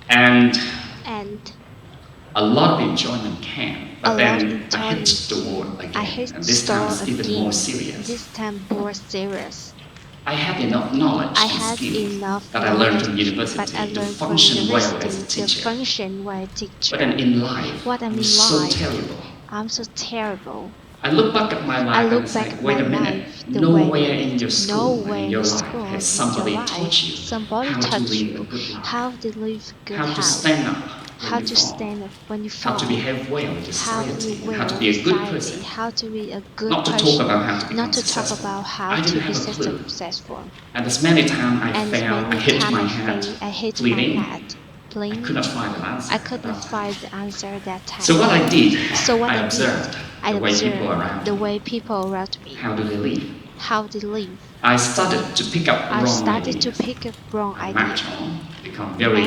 And and a lot of enjoyment came. a But lot of then I hit enjoyment the came. wall I again, hit and the this time store it's even more again, serious. this time more serious. I had enough knowledge I and had skills enough that I learned from knowledge, but I university to learned from function well as a university to teacher. function well as a But teacher. then in life, What I I'm mean so life, terrible. I'm so terrible. I look back at my I life and look it's back like, at wait my a minute, life, the way nowhere in your school and nowhere in in your the life school has and in your somebody life, taught you somebody how to taught live a you good how life, to live a good how to house, stand up when how you to fall, stand up when you how to fall, behave well in how to be society, and how well to in be a good society, person. how to be a good Not to talk person, about how to not become to talk successful. about how I to didn't be have a clue. successful. And as many times I And as fell, I many hit times my I head failed, I hit my bleeding. head, I blind. could not find an answer I at couldn't that time. find the answer that So what time. I did, So what I I did, observed I the way people observed around the me. way people around me, How do they live? how they live. I started to pick up I wrong started to ideas. pick up wrong I ideas. become very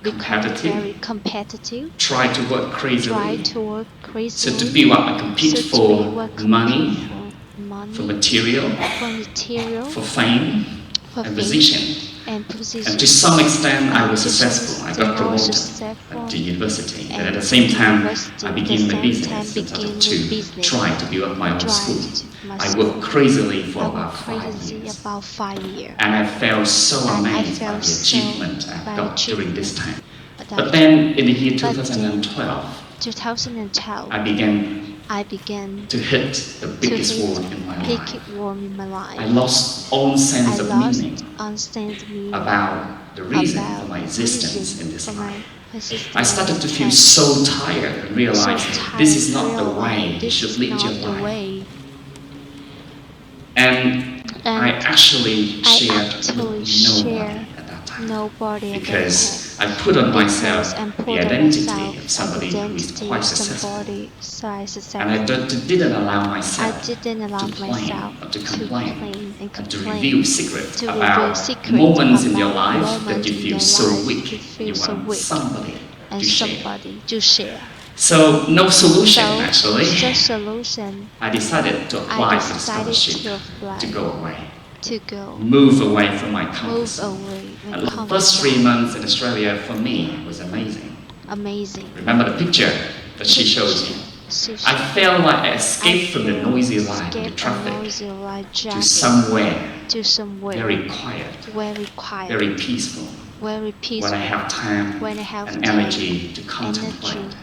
Become competitive, very competitive, try to work try crazily, to work so to crazily, build up and compete so to be for what compete money, for for money, material, for material, for fame, for and fame position. and And to position. some extent, I And was to some successful. I got extent, I was promoted successful. at the university. And at And the in same the time, university, I at the began my same time, business and started begin my to business try to build up my and own try school. to my I school. worked crazily for I about worked 5 crazy years. about 5 years. And I felt so And I amazed by felt the so achievement I by got during this achievement time. that But then in the year But in 2012, 2012, I began I began to hit the to biggest hit wall in my life. peak warm in my life. I lost all sense I of lost meaning understand meaning about the reason for about my existence in this for my life. persistence I in started this to feel time. so tired and So realized tired this is not the realize way you this should is lead not your the life. way. And I And actually I shared actually with share nobody at that time nobody at that because I time put on because myself I the put on identity myself of somebody who is identity quite of successful. somebody so And I successful. didn't allow I myself didn't allow to myself plan or to to complain complain and and to complain, reveal secrets to reveal about secrets moments in your about life that moments you in feel your so life weak. you feel You so want weak somebody and to share. somebody to share. So no solution So actually. instead solution, I decided to I apply for the decided scholarship to to apply go away, to go move away from my comfort move zone. away my And the comfort first 3 zone. months in Australia for me was amazing. Amazing. Remember the picture that she shows you? I felt like I escaped from the noisy life and the traffic to somewhere to somewhere very quiet, very quiet, very peaceful, very peaceful, when I have time when I have and time, energy to contemplate energy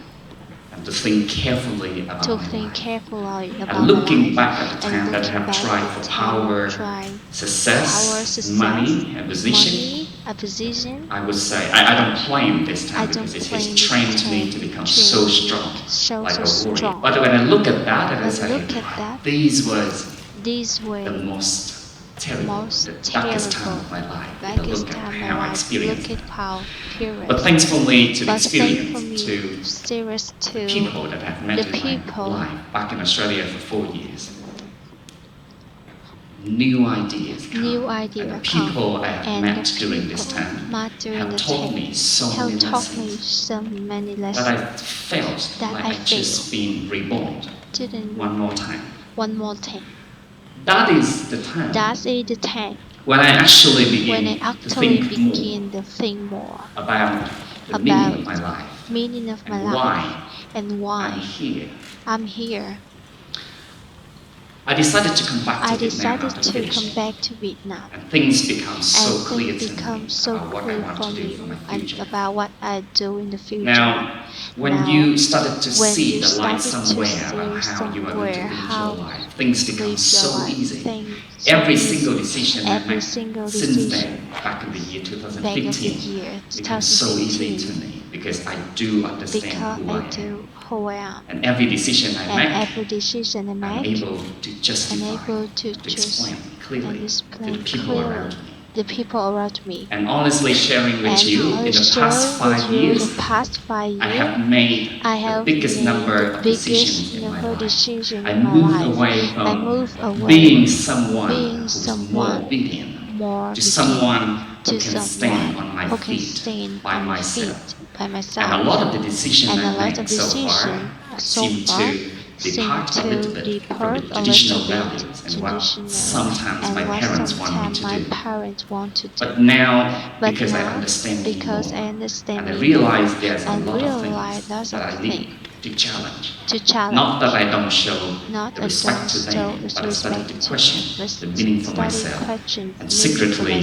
and to think carefully about to my think life. carefully about And looking my life, back at the time and that I looking have back tried at for the time power, of trying success, success, money, and position, money, a position, I would say I don't claim this I time don't because it claim has this trained me time to become trained so me strong, like so a warrior. strong. But when I look at that, I When say, look at that, these was these were the most terrible, most the darkest time terrible, of my life. darkest Look at time of my how I life. experienced Look at that. how period. But thankfully to the But experience, thankfully, to serious the to people that I've met the in my people, life back in Australia for 4 years, new ideas come. new And idea the come, people I have and met the during this people time met during have the taught time me so have many taught me lessons so many that lessons I felt that like I I just been reborn didn't one more time. one more time. That is the time That's it the time when I actually when I begin to actually think more begin to think more about the meaning about of my life meaning of my and life why and I'm why here. I'm here. I decided to come back to I Vietnam decided after to come finishing, back to Vietnam, and things become so and clear things to become me so about what I clear want for to do me for my and future. about what I do in the future. Now, when Now, you started to when see you the light started to somewhere of see how you are going to somewhere live how your life, things to become live your so life, easy. things Every single decision I every made single since decision then, back in the year back of the 2015, year becomes so easy to 2015 me because I do understand because who I I am. do who I am. And every decision I And make, every decision I I'm make, able to justify, able to to explain and clearly to the explain people around clearly me. the people around me. And honestly sharing with And you, in the past sharing with 5 you years, the past 5 I years, have made I the have biggest made number the of biggest decisions in my number of life. decisions I in my moved life. away I from moved away being someone being who's more someone obedient more to obedient someone who to can stand someone on my who can feet stand by on my myself. feet by And a myself. lot of the decisions And a I lot of made so far decisions so seem far to depart a little bit from the traditional values and what sometimes my parents want me to do. But now, because I understand it more, and I realize there's a lot of things that I need to challenge. Not that I don't show the respect to them, but I started to question the meaning for myself, and secretly, in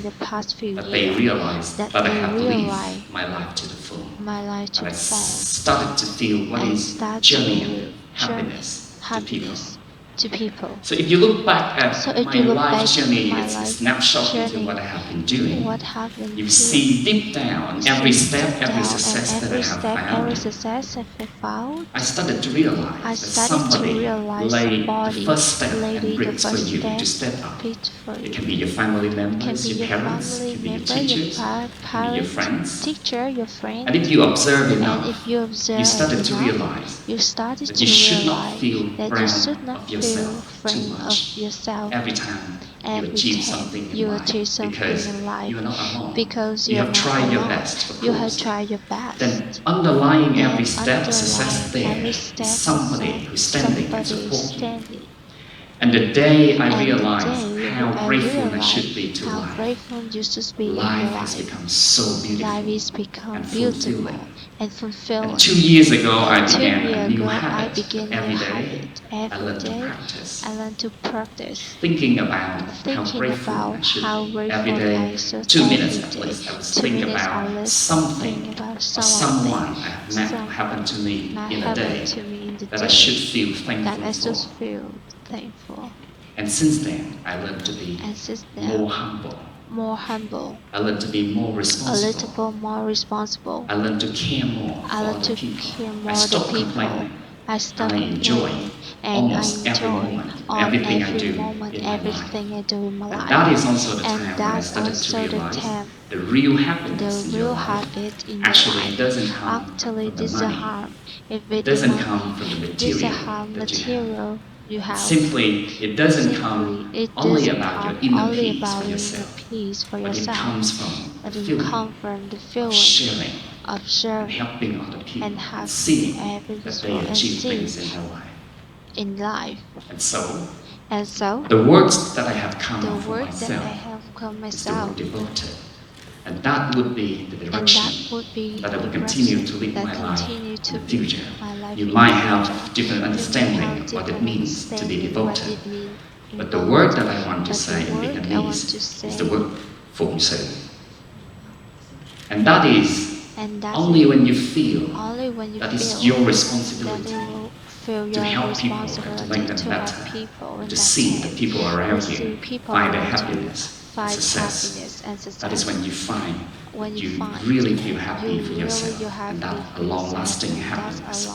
the past few years, that they realized that I have lived my life to the full. And I started to feel what is genuine happiness to people. So if you look back at my life journey, it's a snapshot into what I have been doing. You see deep down every step, every success that I have found. I started to realize that somebody laid the first step and bricks for you to step up. It can be your family members, your parents, it can be your teachers, it can be your friends. And if you observe enough, you started to realize that you should not feel proud of yourself too much every time you achieve something in life, because you are not alone. You have tried your best, of course. Then underlying every step of success there is somebody who's standing and supporting you. And the day I realized how grateful I should be to life, life has become so beautiful and fulfilling. And 2 years ago, I began a new habit. Every day, I learned to practice. Thinking about how grateful I should be. Every day, 2 minutes at least, I was thinking about something or someone I have met happened to me in a day that I should feel thankful for. And since then, I learned to be more humble. I learned to be more responsible. I learned to care more for other people. I stopped complaining. And I enjoy almost every moment, everything I do in my life. And that is also the time when I started to realize the real happiness in your life actually doesn't come from the money. It doesn't come from the material that you have. Simply, it doesn't come only about your inner peace for yourself, but it comes from the feeling of sharing and helping other people and seeing that they achieve things in their life. And so, the words that I have come up for myself is the word devoted. And that would be the direction that I will continue to live my life in the future. You might have different understanding of what it means to be devoted. But the word that I want to say in Vietnamese is the word phụng sự. And that is only when you feel that it's your responsibility to help people and to make them better, and to see the people around you find their happiness and success. That is when you find you really feel happy for yourself, and that a long-lasting happiness.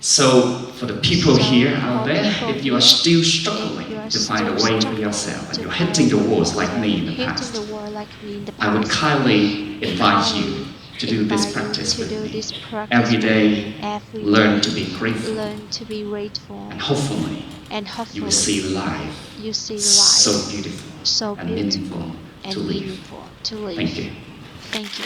So, for the people here out there, if you are still struggling to find a way for yourself, and you're hitting the walls like me in the past, I would kindly invite you to do this practice with me. Every day, learn to be grateful, and hopefully, you will see life so beautiful and meaningful to live. Thank you.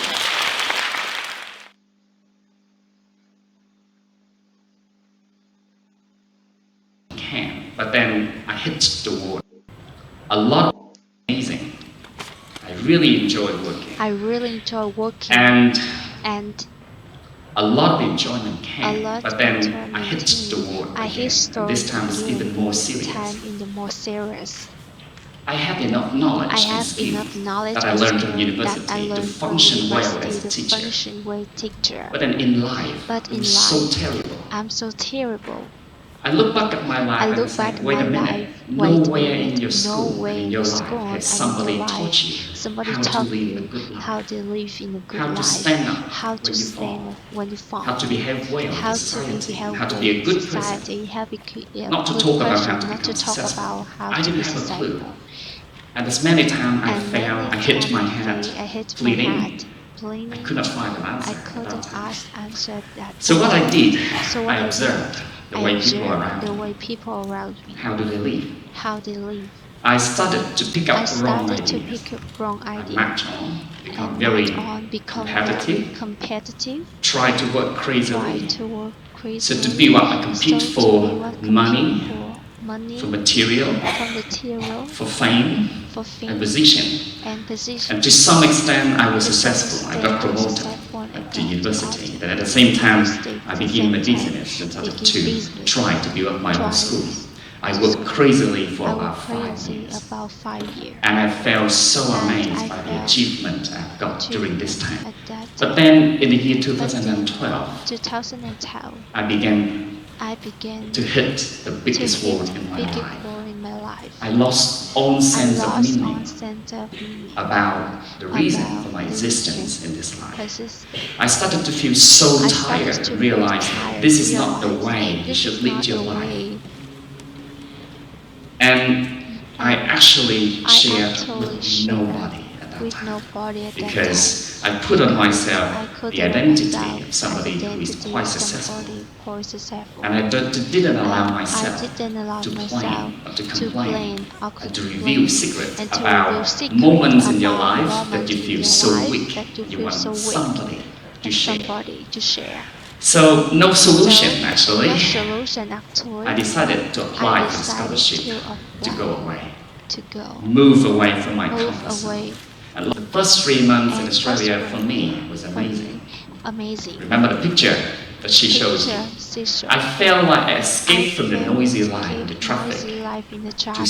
But then I hit the wall. A lot amazing. I really enjoy working. And a lot of enjoyment came. But then I hit the wall again. And this time it's even more serious. I have enough knowledge and skill that I learned in university to function well as a teacher. But then in life, I'm so terrible. I look back at my life and say, wait a minute, nowhere in your school and in your life has somebody taught you how to live a good life, how to stand up when you fall, how to behave well in society, how to be a good person, not to talk about how to become successful. I didn't have a clue. And as many times I fell, I hit my head, bleeding. I could not find an answer. So what I did, I observed the way people around me. How do they live? I started to pick up wrong ideas. I march on, become very competitive, try to work crazily, increase So to me. build up, I compete So to for build up, money, money, for material, for fame, fame, and position. and position. And to some extent, I was To some successful. I extent, got I was promoted successful and at I the got university. promoted But at the same time, university. I At the began my same time, business in order begin to business. try to build up my own school. Tries I to worked school. crazily for I about worked 5 crazy years. about 5 years. And I felt so And amazed I by the felt achievement I got during this achievement time. at that But time. then in the year But then 2012, 2012, I began I began to hit the to biggest hit wall in my biggest life. wall in my life. I lost all I sense of lost meaning all sense of meaning about the reason about for my the existence reason in this life. persist. I started to feel so I tired started to and feel realized tired, this is not the realized way you this should is lead not your the life. way. And I actually I shared actually with shared nobody at that with time. nobody at that time. Because I put on I myself put the on identity myself of somebody who is identity quite of successful. somebody who is successful. And I didn't allow And myself I didn't allow to myself plan or to to complain plan or and to complain reveal secrets and to about reveal secrets moments in your about life that moments you in feel your so life weak. that you You feel want so weak somebody to and share. somebody to share. So no solution So, actually. no solution actually. I decided to apply for the scholarship to go away, to go, move away from my move comfort zone. away. And the first 3 months in And Australia first for me was for amazing. me, amazing. Remember the picture that she shows you? I felt like I escaped from the noisy life in the traffic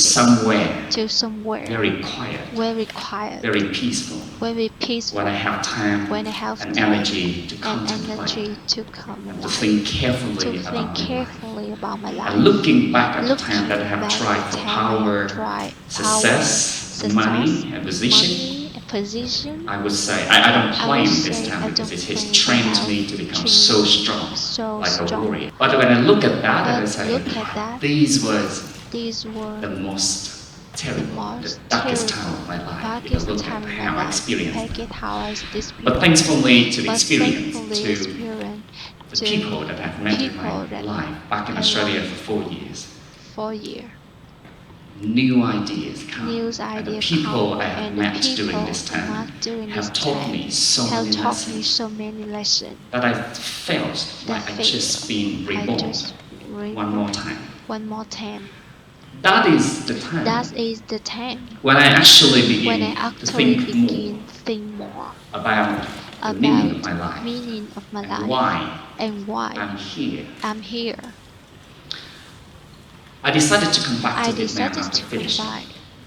to somewhere very quiet, very peaceful, when I have time when I have and time energy to and contemplate energy to and to contemplate, think to carefully think about my life. carefully about my life. And looking back at the time Looking that I have back tried at for the time I power, have tried success, power, money, and position, money, and position, I would say, I don't I claim would this say time I because don't it has claim trained now me to become trained so strong, so like a strong. warrior. But when I look at that, I But say, look at that, these was these were the most terrible, the most darkest terrible, time of my life. If I darkest look time at in how my I life. experienced Take it. it how I this But thankfully to the But experience, thankfully to experience the to people that I've met in my people that life back in I Australia love for 4 years. 4 years. New ideas come. News And the ideas people come, I have and the met during people this I time met during this have taught time me so have many taught me lessons so many lessons that I felt like I just been I reborn just one more time. one more time. That is the time That is the time when I actually when I begin to actually think more begin think more about the meaning of about my life meaning of my and life why and why I'm here. I'm here. I decided to come back I to Vietnam decided after to finishing.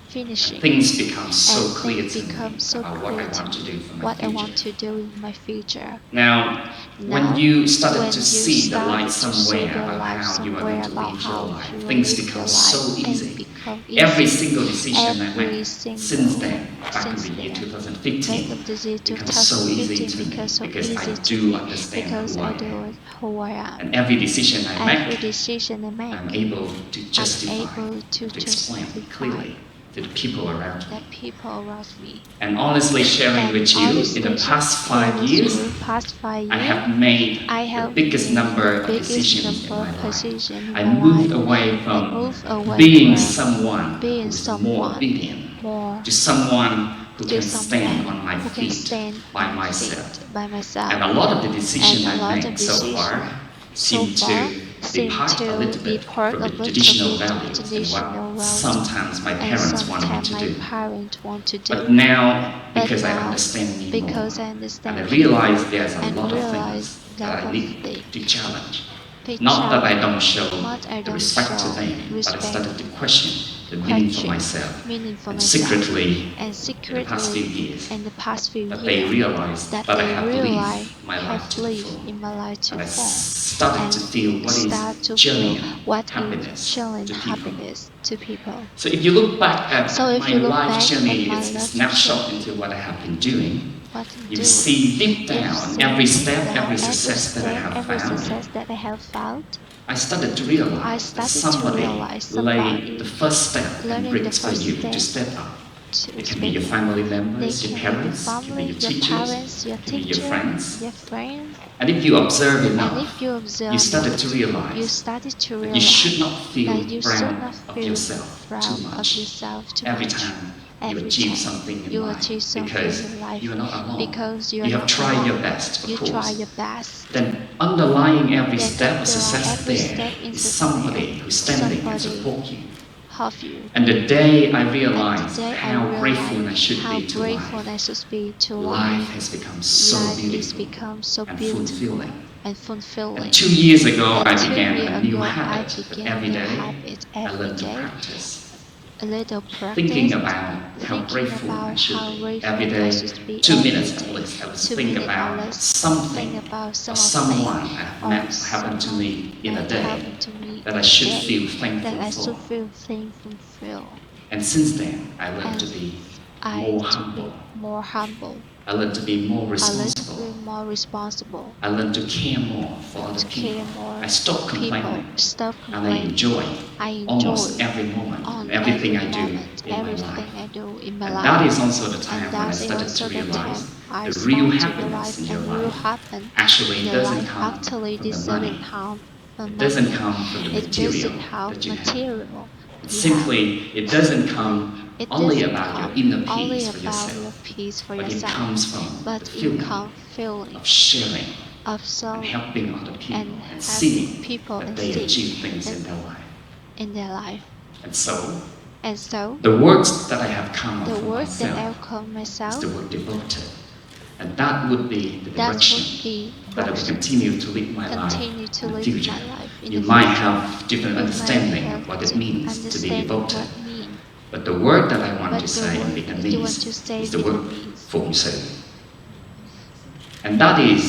finishing. Things become so And clear things to me become so about what I clear to want to do me, for my what I want future. to do in my future. Now, when Now, you started when to you see the light started to see somewhere the about light how you are going somewhere to about live your how life, you things live become your so life, easy. things become Every easy. single decision I Every make single since then, back in since the year then, 2015, back of the year becomes so easy 2015 to me becomes so because I easy to do me understand because who I I am. do who I am. And every decision I Every make, decision I make, I'm able to justify, able to explain justify clearly to the people around me. the people around me. And honestly sharing And with you, in honestly the past sharing 5 with years, you, past 5 I years, have made I the have biggest made number of biggest decisions in number my of life. decisions in I my moved life. away I from moved away being from someone being who is more someone obedient more to someone who to can stand someone on my who can feet stand by on my myself. feet by myself. And a lot of the And decisions a I've lot of made so far so seem far to seem depart a to little be bit part from of the the traditional values and traditional what values sometimes my and parents wanted me sometimes to my do. parents want to do. But now, But because I now, understand me more, because I and understand I me realize more, there's a and lot of realize things that that I of need the to challenge. big Not that I challenge, don't show not I the don't respect to show them, but I respect, started to question the meaning for myself. meaning for And myself, secretly, and in the past few secretly years, in the past few that they years realized that that I they have realize lived my have life to the lived full. in my life to And I full, started and to feel what start is to feel genuine what is happiness genuine to people. happiness to people. So if you look back at So if my you look life back journey, at my it's a life snapshot journey, into what I have been doing. what I'm You doing, see deep you down see every deep step, down every every success that I step, have every found. success that I have found. I started to I realize that started to somebody realize laid the first step and learning the bricks for first you to step step up. to It can be your speak. family They members, your can be your parents, it can be family, your your teachers, parents, your it can be your teacher, friends. your friends. And if you observe And enough, if you observe you started to enough, realize you started to that you should not realize feel that you should proud not of feel yourself too proud of much yourself too every much time you achieve something in life because you are not alone. Because you have tried your best, of you course. try your best. Then underlying every Then step of underlying success every there step in is success somebody who's standing and somebody support you. Have you. And the day I And realized today how I grateful I realized should how be to grateful life, I should be to life has become so Life is beautiful become so and beautiful fulfilling. and fulfilling. And 2 years ago, And I 2 began years a new ago, I habit that began every a day habit I every learned to day. practice. A little practice. Thinking about how Thinking grateful I about should how be. grateful Every I day, should be 2 every minutes at day. least, I would 2 think minutes about at least, something think about or something someone I have or met happened to me in a day happened to me that I in should a feel day that I thankful should for. feel thankful for. And since then, I learned to And be I more to humble. be more humble. I learned to be more I learned to responsible. be more responsible. I learned to care more for other To care people. more I stopped for people. complaining. Stop And I complaining. enjoy I almost enjoy every moment, on everything every I do moment, in my everything life. I do in my And life. that is also the time And when I that's started also to the realize time I the real started to happiness realize in your and real life happen actually in doesn't life come actually from the doesn't money. come from It doesn't money. come from the It material doesn't have that you have. material. Simply, it doesn't come It only doesn't about your come inner only peace for about your yourself, peace for but it yourself, comes from the but it feeling comes feeling of sharing of and soul helping other people and and helping seeing people that and they see achieve things that in their life. in their life. And so, And so the words that I have come up the for work that myself I'll call is myself, the word devoted. And that would be the that would direction be that I will continue to live my life continue to in the live future. my life in You the might future. have different You understanding might of what have it means to be understand devoted. what mean. But the word that I want But to the say in word that you want to Vietnamese say is the word Vietnamese. phụng sự. And that is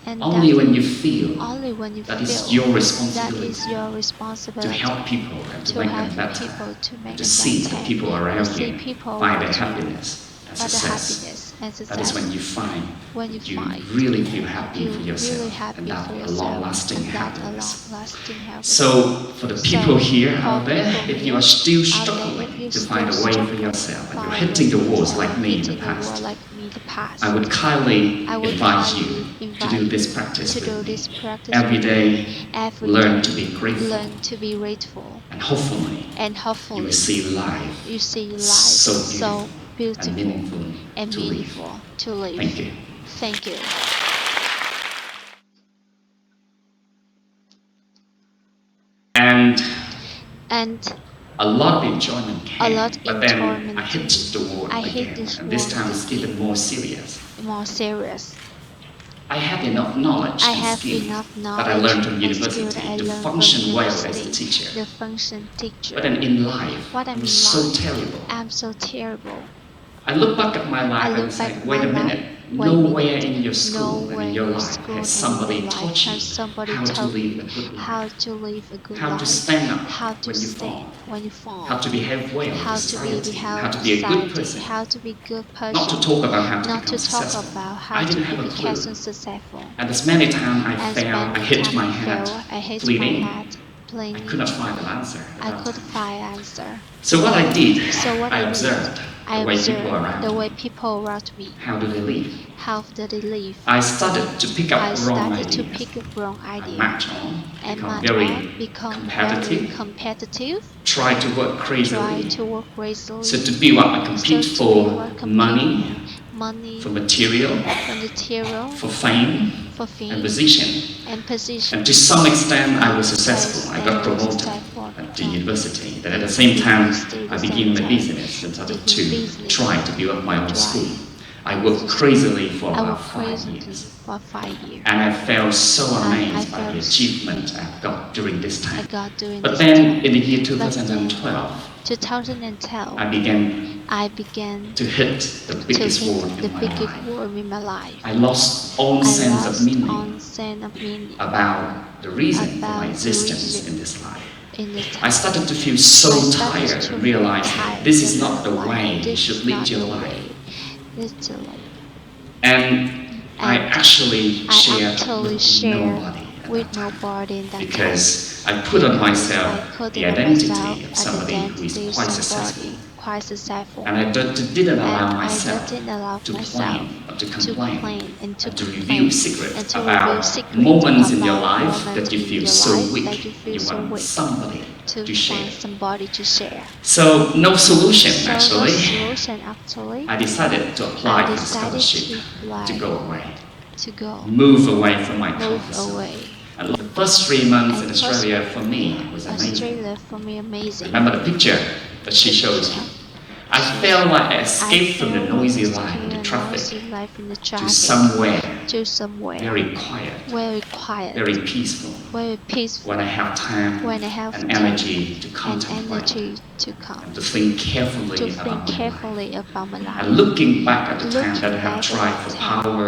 And only that when you is feel only when you that feel it's your that responsibility is your to responsibility help people and to to make help them better, people to make and to them see better, the people to around see you people find their around you happiness and find the success. happiness and That is success. when you find When you you find really feel happy you for yourself really and happy that for a yourself long-lasting and that a happiness. long-lasting happiness. So, for the people here for out there, people if you here are still out there, if struggling you're to find a still way for struggling yourself and you're find hitting the ways walls and like me in the hitting the wall past, like me in the past, I would kindly I would advise kindly you to invite do this you practice to do with this me. practice Every with me. day, Every learn day, to be grateful, learn to be grateful, and hopefully, and you hopefully will see life you see life so beautiful so beautiful and meaningful and to live. meaningful to live. Thank you. Thank you. And a lot of enjoyment a came, lot but then enjoyment I hit the wall I hit again, this and this wall time it's even more serious. more serious. I had enough knowledge I and have skill enough that I knowledge learned from and skill university that I to learned from function well as a university, teacher. the function teacher. But then in life, What I I'm was in so life, terrible. I'm so terrible. I look back at my I life and look say, back wait a my life, minute, wait a nowhere minute, in your school and nowhere in your in life school has and in somebody your life taught you has somebody how to taught live you a good how life, to live a good how life, to stand up how to when you stand fall, when you fall, how to behave well in how to society, be how how to be a good society, person, how to be good person, not to talk about how to not become to talk successful. about how I to didn't have a become clue. successful. And as many times I As failed, I many hit times my I head, fail, I hit my bleeding. head, I bleeding. could not find an answer at I that could time. find answer. So what I did, So what I I did, observed I the way people observed around the me. way people around me. How do they live? How do they live? I started to pick I up wrong started to ideas. pick up wrong I ideas. match on, And become match very on, become competitive, very competitive, try to work try crazily. to work crazily. So to build up, I compete for money, for material, for fame, and position. And to some extent, I was successful. I got promoted at the university. Then at the same time, I began my business and started to try to build up my own school. I worked crazily for about 5 years. And I felt so amazed by the achievement I got during this time. But then in the year 2012, I began to hit the biggest wall in my life. I lost all sense of meaning about the reason for my existence in this life. I started to feel so tired and realized that this is not the way you should lead your life. And I actually shared with nobody at that time, because I put on myself the identity of somebody who is quite successful, quite successful. And I didn't allow And myself I didn't allow to myself claim or to to complain complain and to to reveal complain and secrets to about reveal secrets moments in your about life moments that you in feel your so life weak. that you feel You so want weak somebody to to share. find somebody to share. So no solution So no actually. solution actually. I decided to apply for the scholarship to go away, move away from my comfort zone. And the first 3 months in Australia for me was amazing. Remember the picture that she showed you? I felt like I escaped from the noisy life in the traffic to somewhere very quiet, very peaceful, when I have time and energy to contemplate and to think carefully about my life. And looking back at the time that I have tried for power,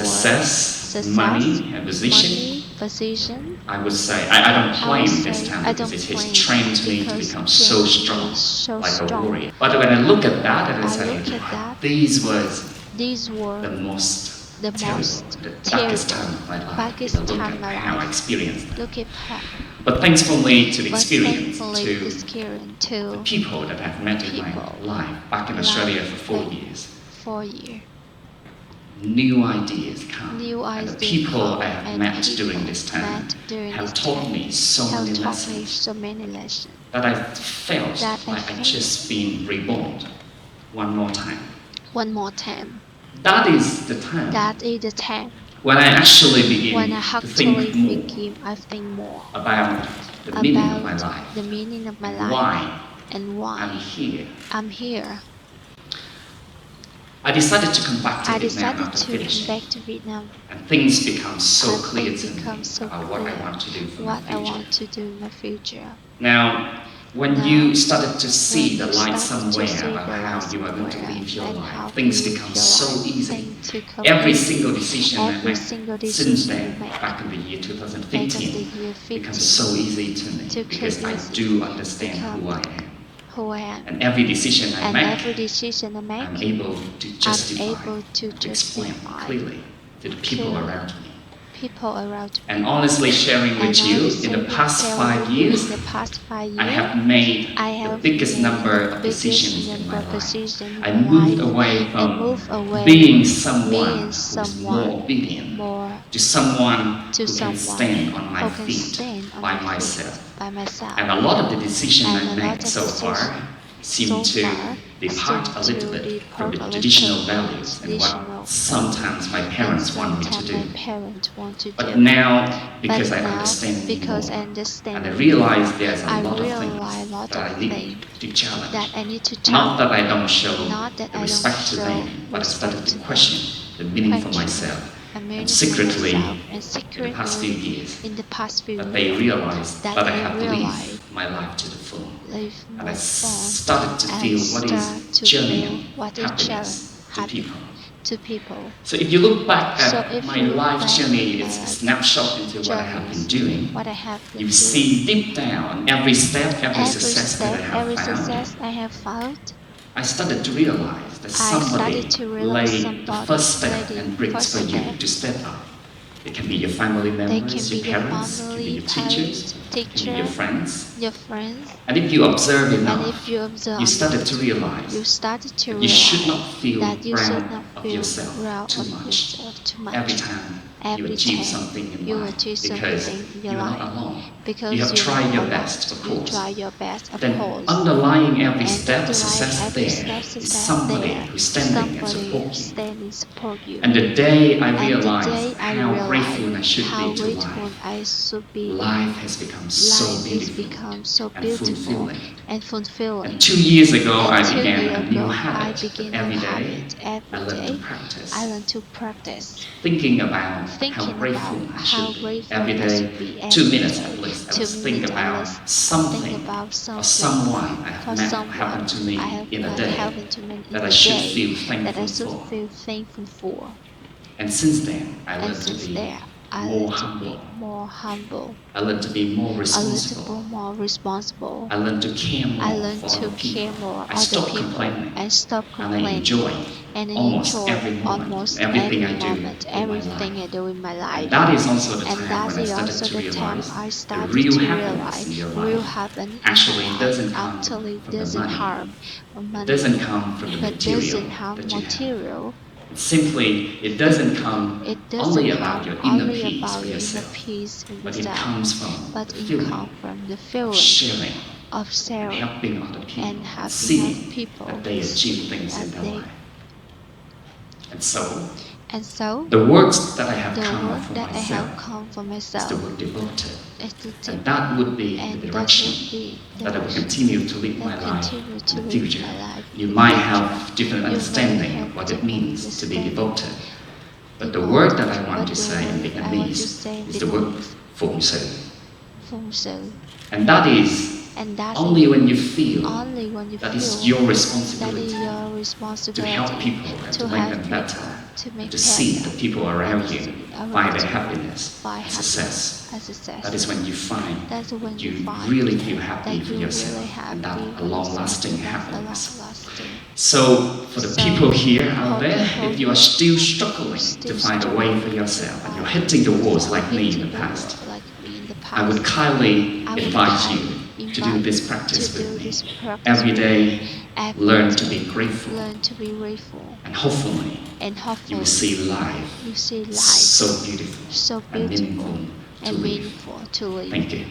success, money, and position, I would say, I don't claim this time because it has trained me to become so strong, like a warrior. But when I look at that, and I say, these was the most terrible, the darkest time of my life. If I look at how I experienced it. But thankfully to the experience, to the people that I've met in my life back in Australia for 4 years. New ideas come, and the people I have met during this time have taught me so many lessons that I felt like I've just been reborn one more time. That is the time when I actually begin to think more about the meaning of my life and why I'm here. I decided to come back to Vietnam after finishing, and things become so clear to me about what I want to do for my future. Now, when you started to see the light somewhere about how you are going to live your life, things become so easy. Every single decision I make since then, back in the year 2015, becomes so easy to me because I do understand who I am. And every decision I make, I'm able to justify, to explain clearly to the people around me. And honestly sharing with you, in the past 5 years, I have made the biggest number of decisions in my life. I moved away from being someone who is more obedient to someone who can stand on my feet by myself. And a lot of the decisions I made so far seem to depart a little bit from the traditional values and what sometimes my parents want me to do. But now, because I understand more, and I realize there's a lot of things that I need to challenge. Not that I don't show the respect to them, but I started to question the meaning for myself. And secretly, in the past few years, that they realized that I have lived my life to the full. And I started to feel what is genuine happiness to people. So if you look back at my life journey, it's a snapshot into what I have been doing. You see deep down every step, every success that I have found. I started to realize that somebody laid the first step and bricks for you to step up. It can be your family members, your parents, it can be your teachers, it can be your friends. And if you observe enough, you started to realize that you should not feel proud of yourself too much every time you achieve something in life, because you're not alone. You have tried your best, of course. Then underlying every step of success there is somebody who's standing and support you. And the day I realized how grateful I should be to life has become so beautiful and fulfilling. And 2 years ago, I began a new habit. Every day, I learned to practice thinking about how grateful I should be. Every day, 2 minutes at least, I would think about something or someone I have met happened to me in a day that I should feel thankful for. And since then, I learned to be I more learned to be humble. more humble. I learned to be more I learned to be responsible. more responsible. I learned to care I more learned for to other care people. more I other stopped people complaining. and stop And I complaining enjoy and almost enjoy every moment, almost everything every I do moment, in my everything I life. do in my life. And that is also the And time that when I is started also to the time realize I the started real to happiness realize in your real life happiness in actually my life doesn't come actually from the doesn't money. harm It money, doesn't come from the but material doesn't harm that you have. material. Simply, it doesn't come It doesn't only harm about your inner only peace about for your inner yourself, peace for but it yourself, comes from but the it feeling comes from the of feeling sharing of and sharing helping other and people and helping other seeing people that they achieve things that in their they. life. And so, And so, the words that I have the come up word for that I have myself come for is the myself word devoted. is the And that would be the and that direction would be that I will direction continue to lead my that life continue in to the lead future. my life You in the might future. have different You may understanding have of what it different means to be understanding devoted. But the word that I want but to the say in word I want to Vietnamese say in is the word Vietnamese, phụng sự. phụng sự. And that is And that's only when you feel only when you that feel it's your that responsibility is your to responsibility help people and to make help them better, people, to and make to see better, the people around you around find their you happiness find and happiness success. and success. That is when you find That's when that you you find really feel that happy for you yourself really and happy that a for yourself long-lasting and that's a happiness. long-lasting. So, for the So, people here out for there, people if you are here, still if struggling you're to still find a way for struggling yourself to and you're find hitting the walls yourself, like me in hitting the the wall past, like me in the I would past, kindly I would advise kindly you to do invite this you practice to with do me. this practice Every with me. day, Every learn to day, be grateful, learn to be grateful, and hopefully and you will hopefully see life you see life so beautiful so and beautiful meaningful to and live. meaningful to live. Thank you.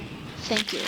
Thank you.